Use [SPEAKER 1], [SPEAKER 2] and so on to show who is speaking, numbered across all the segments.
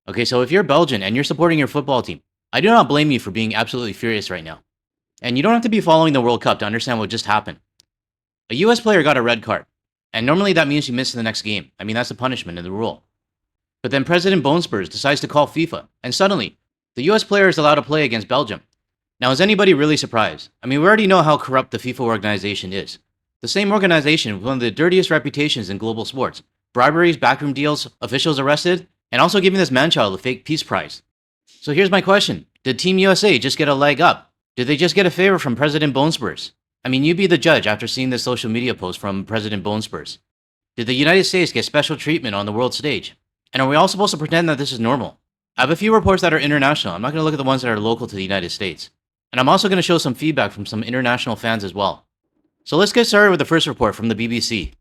[SPEAKER 1] Okay, so if you're Belgian and you're supporting your football team, I do not blame you for being absolutely furious right now. And you don't have to be following the World Cup to understand what just happened. A US player got a red card, and normally that means you miss the next game. I mean, that's the punishment in the rule. But then President Bonespurs decides to call FIFA, and suddenly, the US player is allowed to play against Belgium. Now, is anybody really surprised? I mean, we already know how corrupt the FIFA organization is. The same organization with one of the dirtiest reputations in global sports. Briberies, backroom deals, officials arrested, and also giving this manchild a fake peace prize. So here's my question. Did Team USA just get a leg up? Did they just get a favor from President Bonespurs? I mean, you be the judge after seeing this social media post from President Bonespurs. Did the United States get special treatment on the world stage? And are we all supposed to pretend that this is normal? I have a few reports that are international. I'm not going to look at the ones that are local to the United States. And I'm also going to show some feedback from some international fans as well. So let's get started with the first report from the BBC.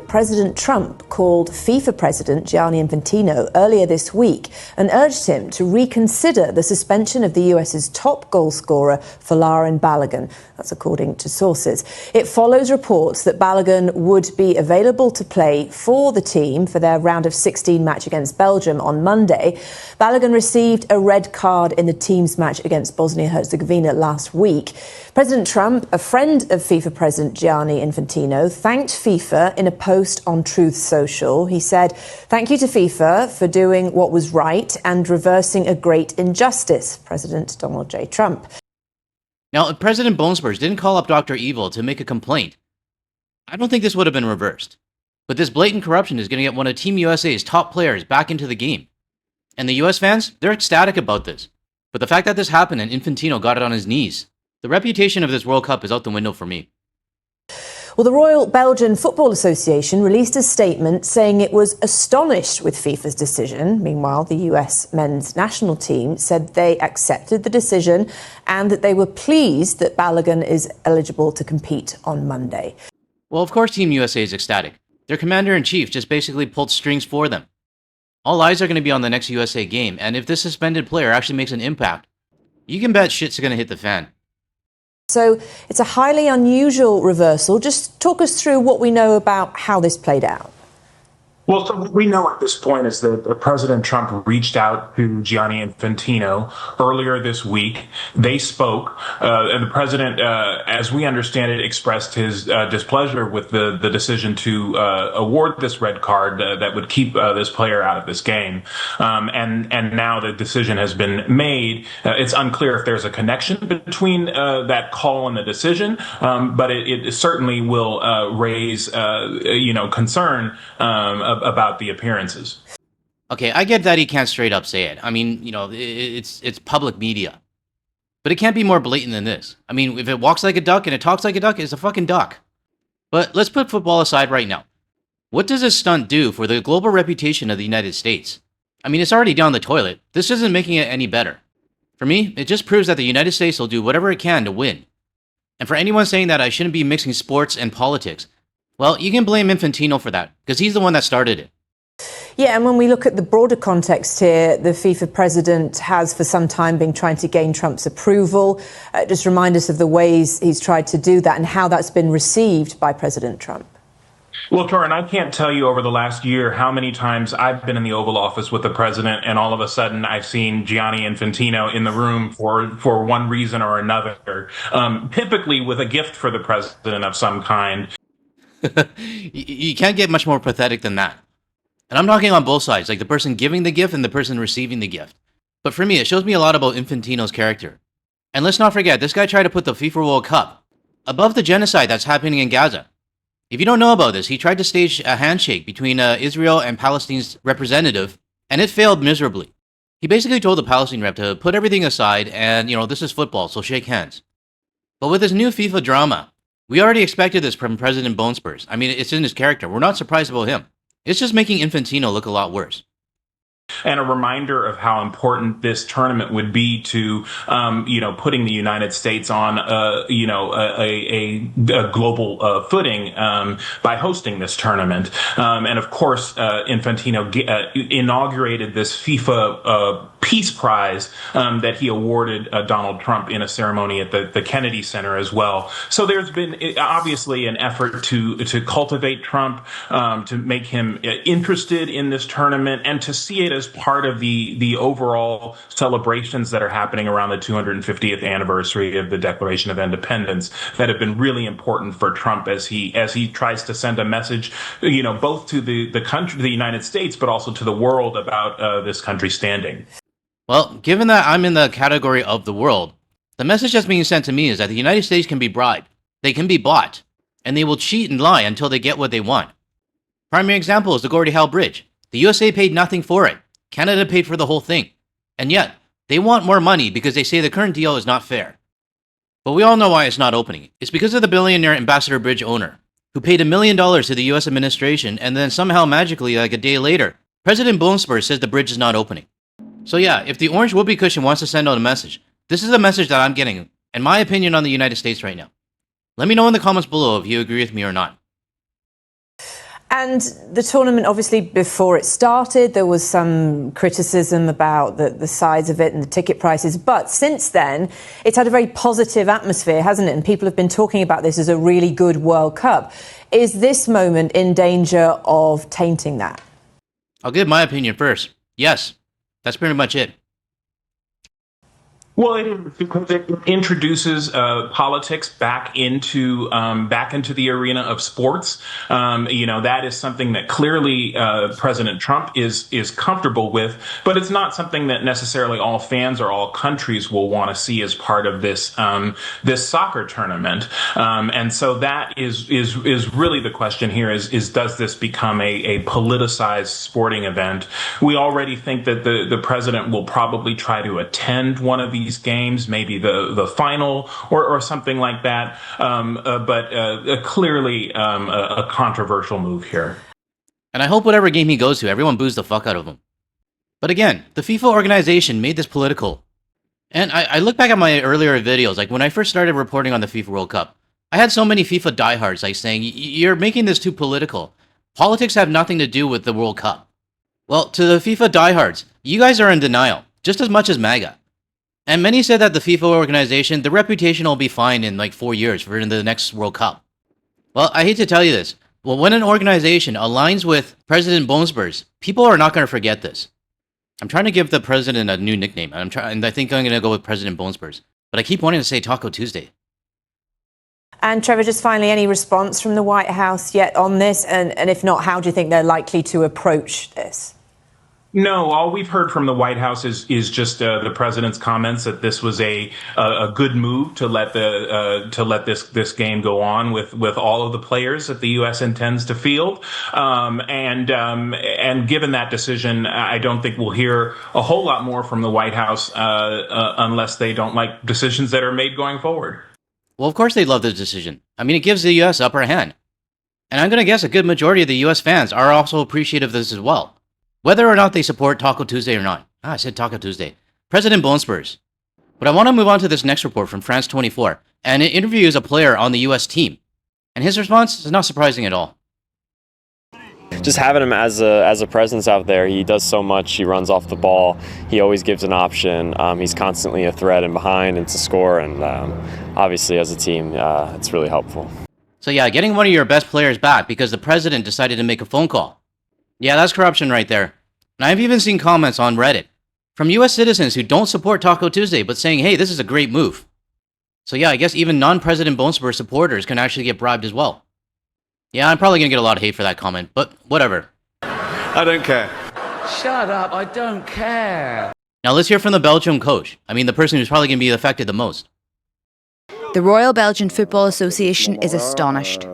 [SPEAKER 2] President Trump called FIFA President Gianni Infantino earlier this week and urged him to reconsider the suspension of the US's top goal scorer, Folarin Balogun. That's according to sources. It follows reports that Balogun would be available to play for the team for their round of 16 match against Belgium on Monday. Balogun received a red card in the team's match against Bosnia-Herzegovina last week. President Trump, a friend of FIFA President Gianni Infantino, thanked FIFA in a post on Truth Social. He said, "Thank you to FIFA for doing what was right and reversing a great injustice," President Donald J. Trump.
[SPEAKER 1] Now, if President Bonespurs didn't call up Dr. Evil to make a complaint, I don't think this would have been reversed. But this blatant corruption is going to get one of Team USA's top players back into the game. And the US fans, they're ecstatic about this. But the fact that this happened and Infantino got it on his knees, the reputation of this World Cup is out the window for me.
[SPEAKER 2] Well, the Royal Belgian Football Association released a statement saying it was astonished with FIFA's decision. Meanwhile, the US men's national team said they accepted the decision and that they were pleased that Balogun is eligible to compete on Monday.
[SPEAKER 1] Well, of course Team USA is ecstatic. Their commander-in-chief just basically pulled strings for them. All eyes are going to be on the next USA game, and if this suspended player actually makes an impact, you can bet shit's going to hit the fan.
[SPEAKER 2] So it's a highly unusual reversal. Just talk us through what we know about how this played out.
[SPEAKER 3] Well, so what we know at this point is that President Trump reached out to Gianni Infantino earlier this week. They spoke, and the president, as we understand it, expressed his displeasure with the decision to award this red card that would keep this player out of this game. And now the decision has been made. It's unclear if there's a connection between that call and the decision, but it certainly will raise, concern about the appearances.
[SPEAKER 1] Okay, I get that he can't straight up say it. I mean, it's public media. But it can't be more blatant than this. I mean, if it walks like a duck and it talks like a duck, it's a fucking duck. But let's put football aside right now. What does this stunt do for the global reputation of the United States? I mean, it's already down the toilet. This isn't making it any better. For me, it just proves that the United States will do whatever it can to win. And for anyone saying that I shouldn't be mixing sports and politics, well, you can blame Infantino for that, because he's the one that started it.
[SPEAKER 2] Yeah, and when we look at the broader context here, the FIFA president has for some time been trying to gain Trump's approval. Just remind us of the ways he's tried to do that and how that's been received by President Trump.
[SPEAKER 3] Well, Torin, I can't tell you over the last year how many times I've been in the Oval Office with the president, and all of a sudden I've seen Gianni Infantino in the room for one reason or another, typically with a gift for the president of some kind.
[SPEAKER 1] You can't get much more pathetic than that. And I'm talking on both sides, like the person giving the gift and the person receiving the gift. But for me, it shows me a lot about Infantino's character. And let's not forget, this guy tried to put the FIFA World Cup above the genocide that's happening in Gaza. If you don't know about this, he tried to stage a handshake between Israel and Palestine's representative, and it failed miserably. He basically told the Palestine rep to put everything aside and, this is football, so shake hands. But with this new FIFA drama, we already expected this from President Bonespurs. I mean, it's in his character. We're not surprised about him. It's just making Infantino look a lot worse.
[SPEAKER 3] And a reminder of how important this tournament would be to, putting the United States on, a global footing by hosting this tournament. And of course, Infantino inaugurated this FIFA Peace Prize that he awarded Donald Trump in a ceremony at the Kennedy Center as well. So there's been obviously an effort to cultivate Trump, to make him interested in this tournament, and to see it as part of the overall celebrations that are happening around the 250th anniversary of the Declaration of Independence that have been really important for Trump as he tries to send a message, both to the country, the United States, but also to the world about this country standing.
[SPEAKER 1] Well, given that I'm in the category of the world, the message that's being sent to me is that the United States can be bribed, they can be bought, and they will cheat and lie until they get what they want. Primary example is the Gordie Howe Bridge. The USA paid nothing for it. Canada paid for the whole thing. And yet, they want more money because they say the current deal is not fair. But we all know why it's not opening. It's because of the billionaire Ambassador Bridge owner, who paid $1 million to the US administration, and then somehow magically, like a day later, President Bonespur says the bridge is not opening. So yeah, if the orange whoopee cushion wants to send out a message, this is the message that I'm getting, and my opinion on the United States right now. Let me know in the comments below if you agree with me or not.
[SPEAKER 2] And the tournament, obviously, before it started, there was some criticism about the size of it and the ticket prices. But since then, it's had a very positive atmosphere, hasn't it? And people have been talking about this as a really good World Cup. Is this moment in danger of tainting that?
[SPEAKER 1] I'll give my opinion first. Yes, that's pretty much it.
[SPEAKER 3] Well, because it introduces politics back into the arena of sports. That is something that clearly President Trump is comfortable with, but it's not something that necessarily all fans or all countries will want to see as part of this soccer tournament. And so that is really the question here: is does this become a politicized sporting event? We already think that the president will probably try to attend one of these games, maybe the final or something like that, but clearly a controversial move here.
[SPEAKER 1] And I hope whatever game he goes to, everyone boos the fuck out of him. But again, the FIFA organization made this political. And I look back at my earlier videos, like when I first started reporting on the FIFA World Cup, I had so many FIFA diehards like saying, you're making this too political. Politics have nothing to do with the World Cup. Well, to the FIFA diehards, you guys are in denial, just as much as MAGA. And many said that the FIFA organization, the reputation will be fine in like 4 years for the next World Cup. Well, I hate to tell you this. Well, when an organization aligns with President Bonespurs, people are not going to forget this. I'm trying to give the president a new nickname, and I think I'm going to go with President Bonespurs. But I keep wanting to say Taco Tuesday.
[SPEAKER 2] And Trevor, just finally, any response from the White House yet on this? And if not, how do you think they're likely to approach this?
[SPEAKER 3] No, all we've heard from the White House is just the president's comments that this was a good move to let this game go on with all of the players that the U.S. intends to field, and given that decision, I don't think we'll hear a whole lot more from the White House unless they don't like decisions that are made going forward.
[SPEAKER 1] Well, of course they love this decision. I mean, it gives the U.S. upper hand, and I'm going to guess a good majority of the U.S. fans are also appreciative of this as well. Whether or not they support Taco Tuesday or not. I said Taco Tuesday. President Bonespurs. But I want to move on to this next report from France 24, and it interviews a player on the US team. And his response is not surprising at all.
[SPEAKER 4] Just having him as a presence out there, he does so much. He runs off the ball. He always gives an option. He's constantly a threat and behind and to score. And obviously, as a team, it's really helpful.
[SPEAKER 1] So yeah, getting one of your best players back because the president decided to make a phone call. Yeah, that's corruption right there. And I've even seen comments on Reddit from US citizens who don't support Taco Tuesday, but saying, hey, this is a great move. So yeah, I guess even non-President Bonespur supporters can actually get bribed as well. Yeah, I'm probably going to get a lot of hate for that comment, but whatever.
[SPEAKER 5] I don't care.
[SPEAKER 6] Shut up, I don't care.
[SPEAKER 1] Now let's hear from the Belgium coach. I mean, the person who's probably going to be affected the most.
[SPEAKER 7] The Royal Belgian Football Association is astonished.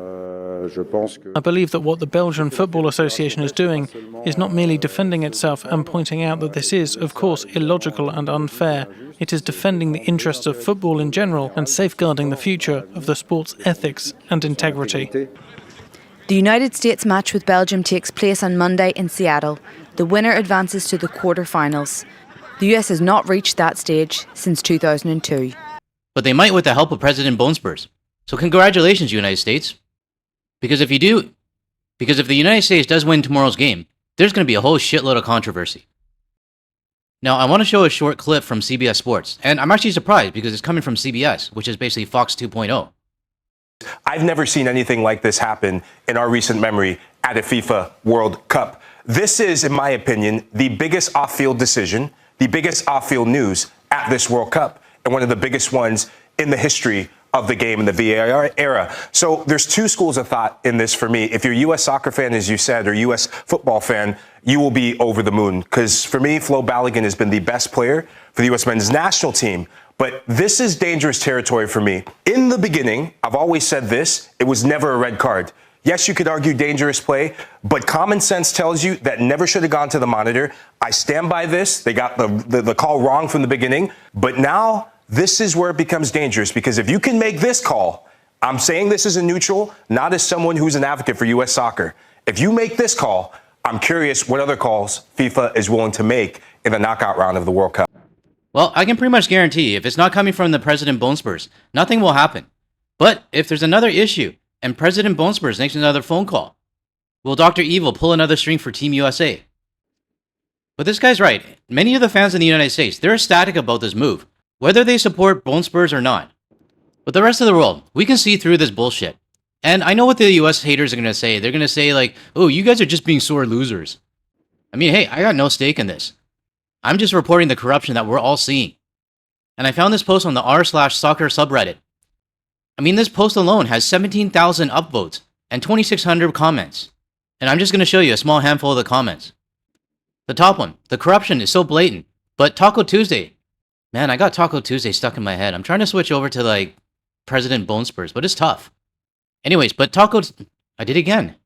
[SPEAKER 8] I believe that what the Belgian Football Association is doing is not merely defending itself and pointing out that this is, of course, illogical and unfair. It is defending the interests of football in general and safeguarding the future of the sport's ethics and integrity.
[SPEAKER 7] The United States match with Belgium takes place on Monday in Seattle. The winner advances to the quarter-finals. The US has not reached that stage since 2002.
[SPEAKER 1] But they might with the help of President Bonespurs. So congratulations, United States. Because if the United States does win tomorrow's game, there's going to be a whole shitload of controversy. Now, I want to show a short clip from CBS Sports, and I'm actually surprised because it's coming from CBS, which is basically Fox 2.0.
[SPEAKER 5] I've never seen anything like this happen in our recent memory at a FIFA World Cup. This is, in my opinion, the biggest off-field decision, the biggest off-field news at this World Cup, and one of the biggest ones in the history of the game in the VAR era. So there's two schools of thought in this for me. If you're a U.S. soccer fan, as you said, or U.S. football fan, you will be over the moon. Because for me, Flo Balogun has been the best player for the U.S. men's national team. But this is dangerous territory for me. In the beginning, I've always said this, it was never a red card. Yes, you could argue dangerous play, but common sense tells you that never should have gone to the monitor. I stand by this. They got the call wrong from the beginning. But now this is where it becomes dangerous, because if you can make this call, I'm saying this as a neutral, not as someone who's an advocate for U.S. soccer. If you make this call, I'm curious what other calls FIFA is willing to make in the knockout round of the World Cup.
[SPEAKER 1] Well, I can pretty much guarantee if it's not coming from the President Bonespurs, nothing will happen. But if there's another issue and President Bonespurs makes another phone call, will Dr. Evil pull another string for Team USA? But this guy's right. Many of the fans in the United States, they're ecstatic about this move, whether they support Bonespurs or not. But the rest of the world, we can see through this bullshit. And I know what the US haters are going to say. They're going to say like, oh, you guys are just being sore losers. I mean, hey, I got no stake in this. I'm just reporting the corruption that we're all seeing. And I found this post on the r/soccer subreddit. I mean, this post alone has 17,000 upvotes and 2,600 comments. And I'm just going to show you a small handful of the comments. The top one, the corruption is so blatant. But Taco Tuesday, man, I got Taco Tuesday stuck in my head. I'm trying to switch over to like President Bonespurs, but it's tough. Anyways, but I did again.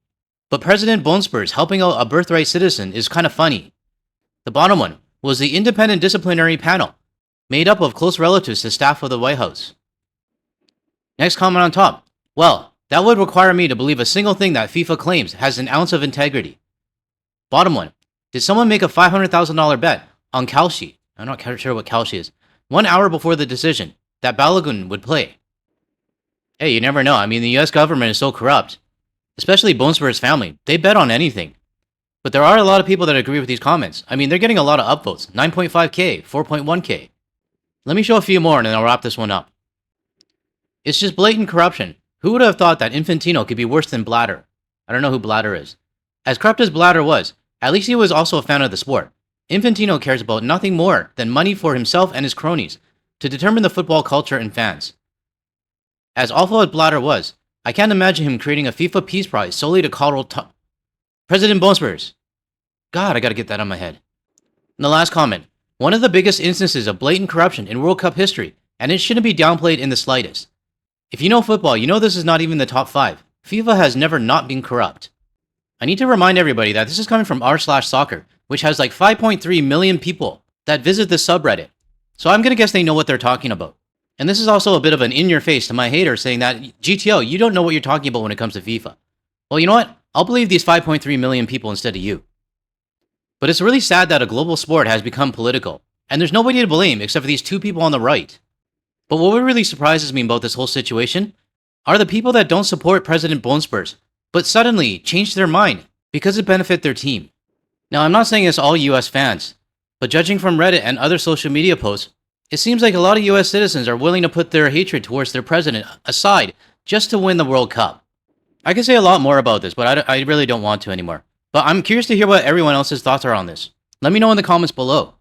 [SPEAKER 1] But President Bonespurs helping out a birthright citizen is kind of funny. The bottom one was the independent disciplinary panel, made up of close relatives to staff of the White House. Next comment on top. Well, that would require me to believe a single thing that FIFA claims has an ounce of integrity. Bottom one. Did someone make a $500,000 bet on Kalshi? I'm not sure what Kalshi is. 1 hour before the decision that Balogun would play. Hey, you never know. I mean, the US government is so corrupt. Especially Bonespurs' family. They bet on anything. But there are a lot of people that agree with these comments. I mean, they're getting a lot of upvotes. 9.5K, 4.1K. Let me show a few more and then I'll wrap this one up. It's just blatant corruption. Who would have thought that Infantino could be worse than Blatter? I don't know who Blatter is. As corrupt as Blatter was, at least he was also a fan of the sport. Infantino cares about nothing more than money for himself and his cronies to determine the football culture and fans. As awful as Blatter was, I can't imagine him creating a FIFA Peace Prize solely to coddle President Bonespurs. God, I gotta get that on my head. And the last comment. One of the biggest instances of blatant corruption in World Cup history, and it shouldn't be downplayed in the slightest. If you know football, you know this is not even the top 5. FIFA has never not been corrupt. I need to remind everybody that this is coming from r/soccer, which has like 5.3 million people that visit this subreddit. So I'm gonna guess they know what they're talking about. And this is also a bit of an in-your-face to my haters saying that, GTL, you don't know what you're talking about when it comes to FIFA. Well, you know what? I'll believe these 5.3 million people instead of you. But it's really sad that a global sport has become political, and there's nobody to blame except for these two people on the right. But what really surprises me about this whole situation are the people that don't support President Bonespurs, but suddenly change their mind because it benefits their team. Now, I'm not saying it's all US fans, but judging from Reddit and other social media posts, it seems like a lot of US citizens are willing to put their hatred towards their president aside just to win the World Cup. I could say a lot more about this, but I really don't want to anymore. But I'm curious to hear what everyone else's thoughts are on this. Let me know in the comments below.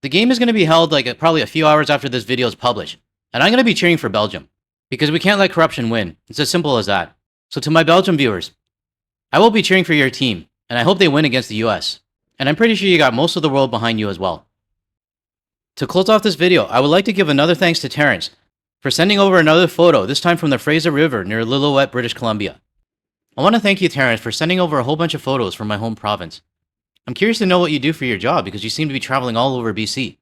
[SPEAKER 1] The game is going to be held like probably a few hours after this video is published, and I'm going to be cheering for Belgium, because we can't let corruption win. It's as simple as that. So to my Belgium viewers, I will be cheering for your team, and I hope they win against the US. And I'm pretty sure you got most of the world behind you as well. To close off this video, I would like to give another thanks to Terrence for sending over another photo, this time from the Fraser River near Lillooet, British Columbia. I want to thank you, Terrence, for sending over a whole bunch of photos from my home province. I'm curious to know what you do for your job because you seem to be traveling all over BC.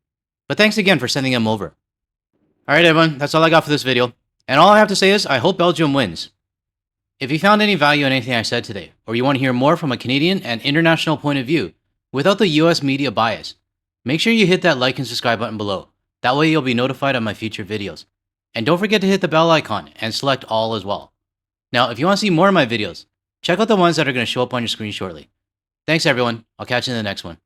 [SPEAKER 1] But thanks again for sending them over. Alright everyone, that's all I got for this video. And all I have to say is, I hope Belgium wins. If you found any value in anything I said today, or you want to hear more from a Canadian and international point of view, without the US media bias, make sure you hit that like and subscribe button below. That way you'll be notified of my future videos. And don't forget to hit the bell icon and select all as well. Now, if you want to see more of my videos, check out the ones that are going to show up on your screen shortly. Thanks everyone, I'll catch you in the next one.